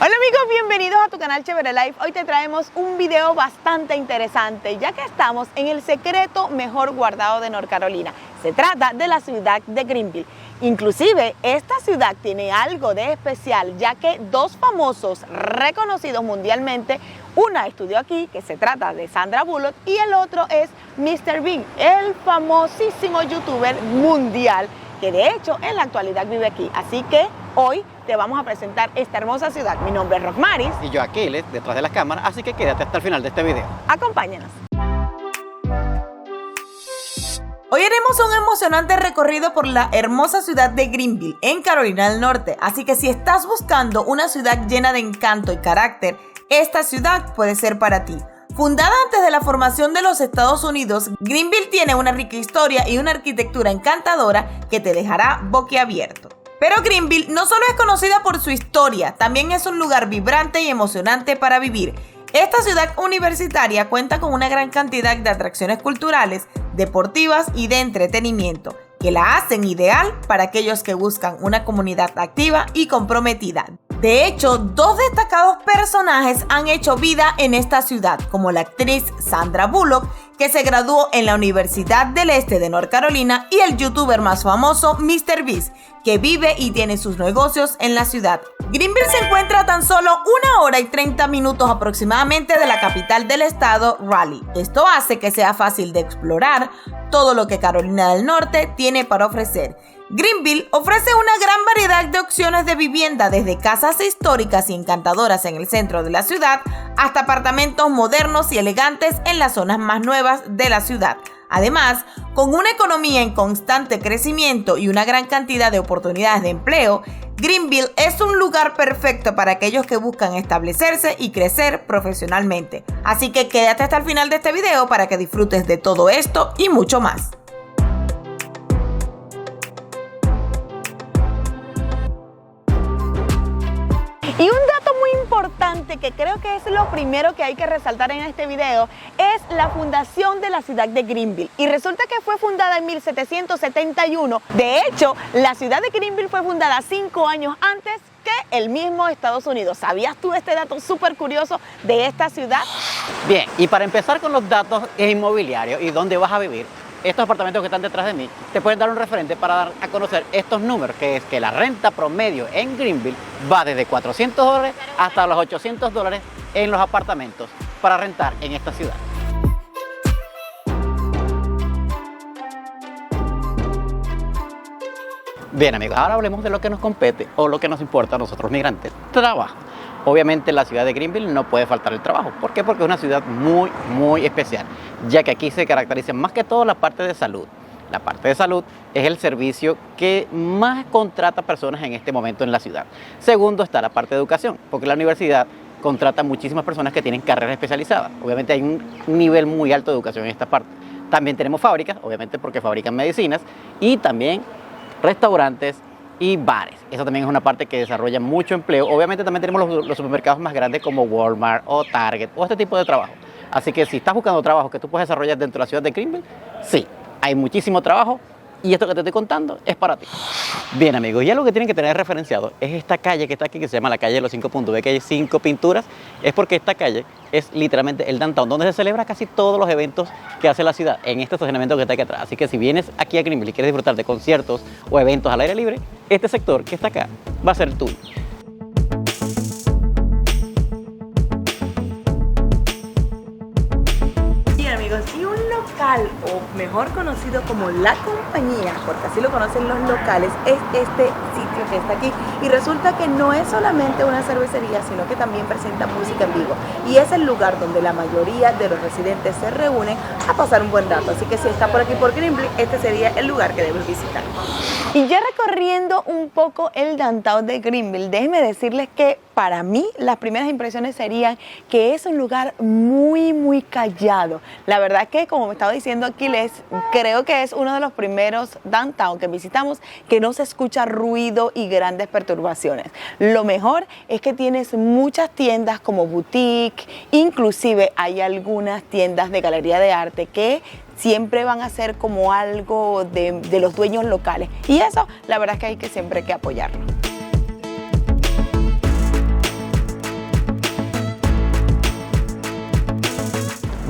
Hola amigos, bienvenidos a tu canal Chévere Life. Hoy te traemos un video bastante interesante, ya que estamos en el secreto mejor guardado de North Carolina. Se trata de la ciudad de Greenville. Inclusive, esta ciudad tiene algo de especial, ya que dos famosos reconocidos mundialmente, una estudió aquí, que se trata de Sandra Bullock, y el otro es Mr. Bean, el famosísimo youtuber mundial, que de hecho en la actualidad vive aquí. Así que hoy te vamos a presentar esta hermosa ciudad. Mi nombre es Rockmaris. Y yo Aquiles, detrás de las cámaras, así que quédate hasta el final de este video. Acompáñanos. Hoy haremos un emocionante recorrido por la hermosa ciudad de Greenville, en Carolina del Norte. Así que si estás buscando una ciudad llena de encanto y carácter, esta ciudad puede ser para ti. Fundada antes de la formación de los Estados Unidos, Greenville tiene una rica historia y una arquitectura encantadora que te dejará boquiabierto. Pero Greenville no solo es conocida por su historia, también es un lugar vibrante y emocionante para vivir. Esta ciudad universitaria cuenta con una gran cantidad de atracciones culturales, deportivas y de entretenimiento, que la hacen ideal para aquellos que buscan una comunidad activa y comprometida. De hecho, dos destacados personajes han hecho vida en esta ciudad, como la actriz Sandra Bullock, que se graduó en la Universidad del Este de North Carolina, y el youtuber más famoso Mr. Beast, que vive y tiene sus negocios en la ciudad. Greenville se encuentra a tan solo 1 hora y 30 minutos aproximadamente de la capital del estado, Raleigh. Esto hace que sea fácil de explorar todo lo que Carolina del Norte tiene para ofrecer. Greenville ofrece una gran variedad de opciones de vivienda, desde casas históricas y encantadoras en el centro de la ciudad hasta apartamentos modernos y elegantes en las zonas más nuevas de la ciudad. Además, con una economía en constante crecimiento y una gran cantidad de oportunidades de empleo, Greenville es un lugar perfecto para aquellos que buscan establecerse y crecer profesionalmente. Así que quédate hasta el final de este video para que disfrutes de todo esto y mucho más. Y un dato muy importante que creo que es lo primero que hay que resaltar en este video es la fundación de la ciudad de Greenville. Y resulta que fue fundada en 1771. De hecho, la ciudad de Greenville fue fundada 5 años antes que el mismo Estados Unidos. ¿Sabías tú este dato súper curioso de esta ciudad? Bien, y para empezar con los datos inmobiliarios y dónde vas a vivir, estos apartamentos que están detrás de mí te pueden dar un referente para dar a conocer estos números, que es que la renta promedio en Greenville va desde $400 hasta los $800 en los apartamentos para rentar en esta ciudad. Bien amigos, ahora hablemos de lo que nos compete o lo que nos importa a nosotros migrantes: trabajo. Obviamente en la ciudad de Greenville no puede faltar el trabajo. ¿Por qué? Porque es una ciudad muy especial, ya que aquí se caracteriza más que todo la parte de salud. La parte de salud es el servicio que más contrata personas en este momento en la ciudad. Segundo está la parte de educación, porque la universidad contrata muchísimas personas que tienen carreras especializadas. Obviamente hay un nivel muy alto de educación en esta parte. También tenemos fábricas, obviamente porque fabrican medicinas, y también restaurantes y bares. Eso también es una parte que desarrolla mucho empleo. Obviamente también tenemos los supermercados más grandes como Walmart o Target o este tipo de trabajo. Así que si estás buscando trabajo que tú puedes desarrollar dentro de la ciudad de Greenville, sí, hay muchísimo trabajo y esto que te estoy contando es para ti. Bien amigos, ya lo que tienen que tener referenciado es esta calle que está aquí, que se llama la calle de los 5 puntos. Ve que hay 5 pinturas, es porque esta calle es literalmente el downtown, donde se celebra casi todos los eventos que hace la ciudad en este estacionamiento que está aquí atrás. Así que si vienes aquí a Greenville y quieres disfrutar de conciertos o eventos al aire libre, este sector que está acá va a ser tuyo. Bien amigos, y un local, o mejor conocido como La Compañía, porque así lo conocen los locales, es este sitio que está aquí. Y resulta que no es solamente una cervecería, sino que también presenta música en vivo. Y es el lugar donde la mayoría de los residentes se reúnen a pasar un buen rato. Así que si está por aquí por Greenville, este sería el lugar que debes visitar. Y ya recorriendo un poco el downtown de Greenville, déjenme decirles que para mí las primeras impresiones serían que es un lugar muy callado. La verdad que, como me estaba diciendo Aquiles, creo que es uno de los primeros downtown que visitamos que no se escucha ruido y grandes perturbaciones. Lo mejor es que tienes muchas tiendas como boutique, inclusive hay algunas tiendas de galería de arte que siempre van a ser como algo de los dueños locales, y eso la verdad es que hay que siempre que apoyarlo.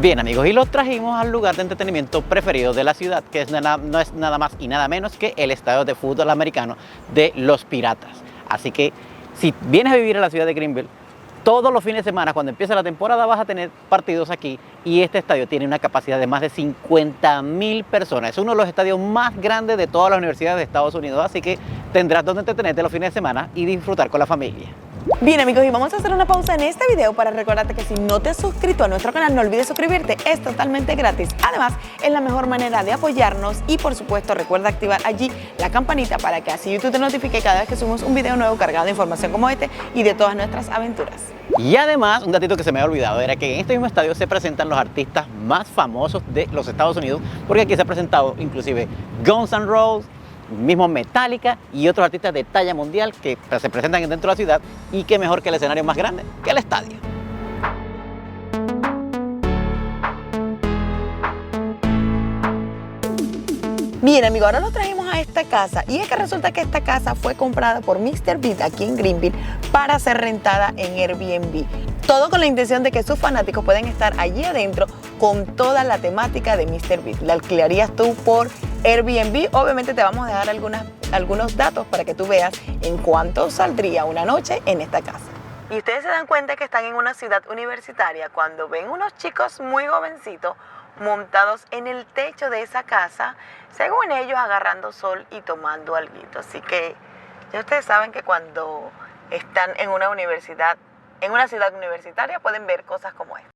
Bien amigos, y los trajimos al lugar de entretenimiento preferido de la ciudad, que no es nada más y nada menos que el estadio de fútbol americano de los Piratas. Así que si vienes a vivir a la ciudad de Greenville, todos los fines de semana, cuando empieza la temporada, vas a tener partidos aquí, y este estadio tiene una capacidad de más de 50.000 personas. Es uno de los estadios más grandes de todas las universidades de Estados Unidos, así que tendrás donde entretenerte los fines de semana y disfrutar con la familia. Bien amigos, y vamos a hacer una pausa en este video para recordarte que si no te has suscrito a nuestro canal, no olvides suscribirte, es totalmente gratis. Además, es la mejor manera de apoyarnos y por supuesto recuerda activar allí la campanita para que así YouTube te notifique cada vez que subimos un video nuevo cargado de información como este y de todas nuestras aventuras. Y además, un datito que se me había olvidado era que en este mismo estadio se presentan los artistas más famosos de los Estados Unidos, porque aquí se ha presentado inclusive Guns N' Roses, mismo Metallica y otros artistas de talla mundial que se presentan dentro de la ciudad, y qué mejor que el escenario más grande que el estadio. Bien amigos, ahora nos trajimos a esta casa y es que resulta que esta casa fue comprada por Mr. Beat aquí en Greenville para ser rentada en Airbnb. Todo con la intención de que sus fanáticos puedan estar allí adentro con toda la temática de Mr. Beat. ¿La alquilarías tú por Airbnb? Obviamente te vamos a dejar algunos datos para que tú veas en cuánto saldría una noche en esta casa. Y ustedes se dan cuenta que están en una ciudad universitaria cuando ven unos chicos muy jovencitos montados en el techo de esa casa, según ellos agarrando sol y tomando alguito. Así que ya ustedes saben que cuando están en una universidad, en una ciudad universitaria, pueden ver cosas como esta.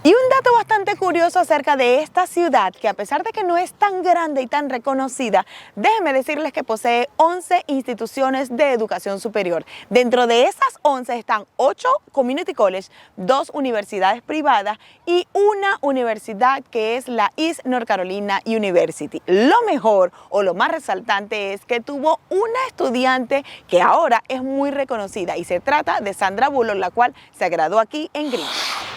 Y un dato bastante curioso acerca de esta ciudad, que a pesar de que no es tan grande y tan reconocida, déjenme decirles que posee 11 instituciones de educación superior. Dentro de esas 11 están 8 community college, 2 universidades privadas y una universidad que es la East North Carolina University. Lo mejor o lo más resaltante es que tuvo una estudiante que ahora es muy reconocida y se trata de Sandra Bullock, la cual se graduó aquí en Greenville.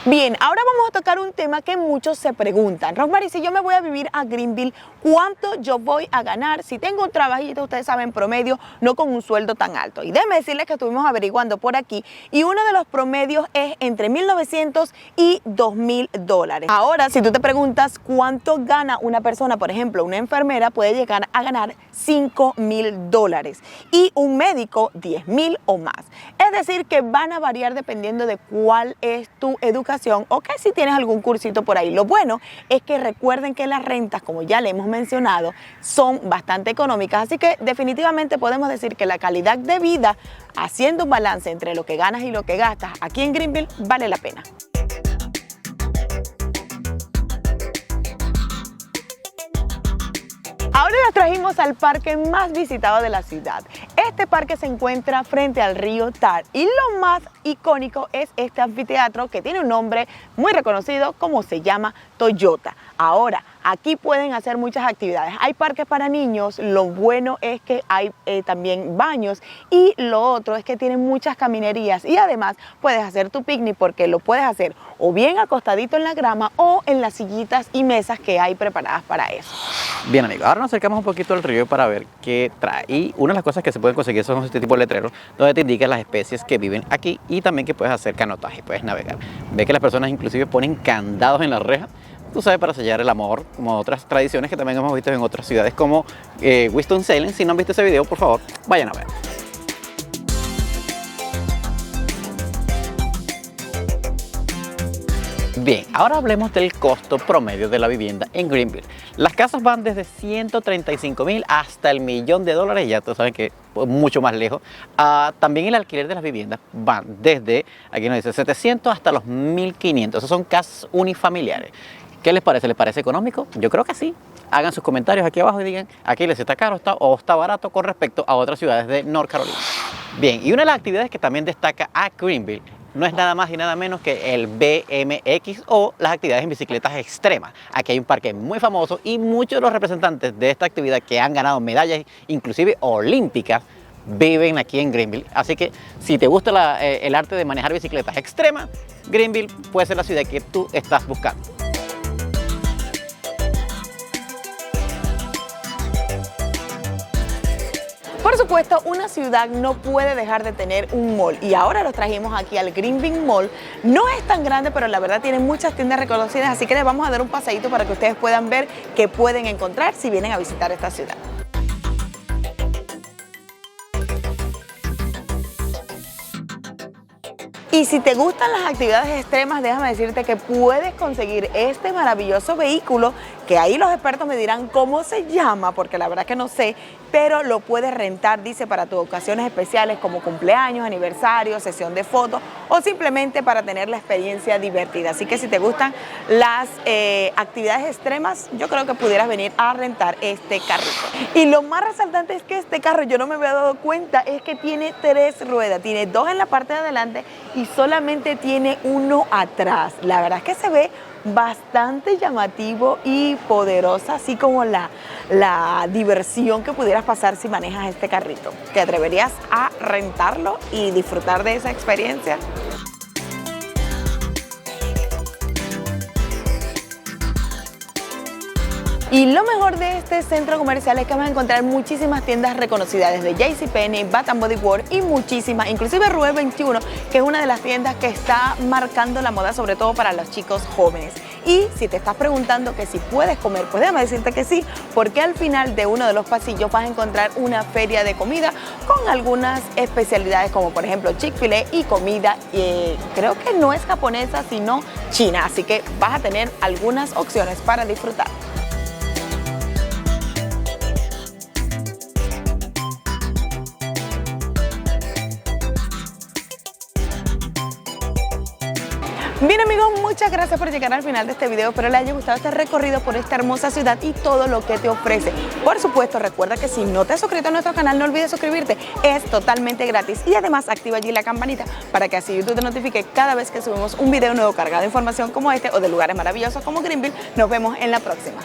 Bien, ahora vamos a tocar un tema que muchos se preguntan. Rosmary, si yo me voy a vivir a Greenville, ¿cuánto yo voy a ganar? Si tengo un trabajito, ustedes saben, promedio, no con un sueldo tan alto. Y déjenme decirles que estuvimos averiguando por aquí y uno de los promedios es entre $1,900 y $2,000. Ahora, si tú te preguntas cuánto gana una persona, por ejemplo, una enfermera puede llegar a ganar $5,000 y un médico $10,000 o más. Es decir, que van a variar dependiendo de cuál es tu educación o que si tienes algún cursito por ahí. Lo bueno es que recuerden que las rentas, como ya le hemos mencionado, son bastante económicas, así que definitivamente podemos decir que la calidad de vida, haciendo un balance entre lo que ganas y lo que gastas aquí en Greenville, vale la pena. Ahora las trajimos al parque más visitado de la ciudad. Este parque se encuentra frente al río Tar y lo más icónico es este anfiteatro que tiene un nombre muy reconocido, como se llama Toyota. Ahora, aquí pueden hacer muchas actividades. Hay parques para niños, lo bueno es que hay también baños y lo otro es que tienen muchas caminerías y además puedes hacer tu picnic porque lo puedes hacer o bien acostadito en la grama o en las sillitas y mesas que hay preparadas para eso. Bien amigos, ahora nos acercamos un poquito al río para ver qué trae. Y una de las cosas que se pueden conseguir son este tipo de letreros donde te indican las especies que viven aquí y también que puedes hacer canotaje, puedes navegar. Ve que las personas inclusive ponen candados en la reja, tú sabes, para sellar el amor, como otras tradiciones que también hemos visto en otras ciudades como Winston-Salem. Si no han visto ese video, por favor, vayan a ver. Bien, ahora hablemos del costo promedio de la vivienda en Greenville. Las casas van desde $135,000 hasta el $1,000,000, ya tú sabes que mucho más lejos. También el alquiler de las viviendas van desde, aquí nos dice, 700 hasta los 1,500. Esas son casas unifamiliares. ¿Qué les parece? ¿Les parece económico? Yo creo que sí. Hagan sus comentarios aquí abajo y digan, aquí les está caro o está barato con respecto a otras ciudades de North Carolina. Bien, y una de las actividades que también destaca a Greenville no es nada más y nada menos que el BMX o las actividades en bicicletas extremas. Aquí hay un parque muy famoso y muchos de los representantes de esta actividad que han ganado medallas, inclusive olímpicas, viven aquí en Greenville. Así que si te gusta el arte de manejar bicicletas extremas, Greenville puede ser la ciudad que tú estás buscando. Por supuesto, una ciudad no puede dejar de tener un mall y ahora lo trajimos aquí al Greenville Mall. No es tan grande, pero la verdad tiene muchas tiendas reconocidas, así que les vamos a dar un paseíto para que ustedes puedan ver qué pueden encontrar si vienen a visitar esta ciudad. Y si te gustan las actividades extremas, déjame decirte que puedes conseguir este maravilloso vehículo, que ahí los expertos me dirán cómo se llama, porque la verdad que no sé, pero lo puedes rentar, dice, para tus ocasiones especiales como cumpleaños, aniversario, sesión de fotos o simplemente para tener la experiencia divertida. Así que si te gustan las actividades extremas, yo creo que pudieras venir a rentar este carrito. Y lo más resaltante es que este carro, yo no me había dado cuenta, es que tiene 3 ruedas, tiene 2 en la parte de adelante y solamente tiene 1 atrás. La verdad es que se ve bastante llamativo y poderosa, así como la diversión que pudieras pasar si manejas este carrito. ¿Te atreverías a rentarlo y disfrutar de esa experiencia? Y lo mejor de este centro comercial es que vas a encontrar muchísimas tiendas reconocidas, desde JCPenney, Bath & Body Works y muchísimas, inclusive Rue 21, que es una de las tiendas que está marcando la moda, sobre todo para los chicos jóvenes. Y si te estás preguntando que si puedes comer, pues déjame decirte que sí, porque al final de uno de los pasillos vas a encontrar una feria de comida con algunas especialidades, como por ejemplo Chick-fil-A y comida, creo que no es japonesa, sino china, así que vas a tener algunas opciones para disfrutar. Bien amigos, muchas gracias por llegar al final de este video. Espero les haya gustado este recorrido por esta hermosa ciudad y todo lo que te ofrece. Por supuesto, recuerda que si no te has suscrito a nuestro canal, no olvides suscribirte. Es totalmente gratis y además activa allí la campanita para que así YouTube te notifique cada vez que subimos un video nuevo cargado de información como este o de lugares maravillosos como Greenville. Nos vemos en la próxima.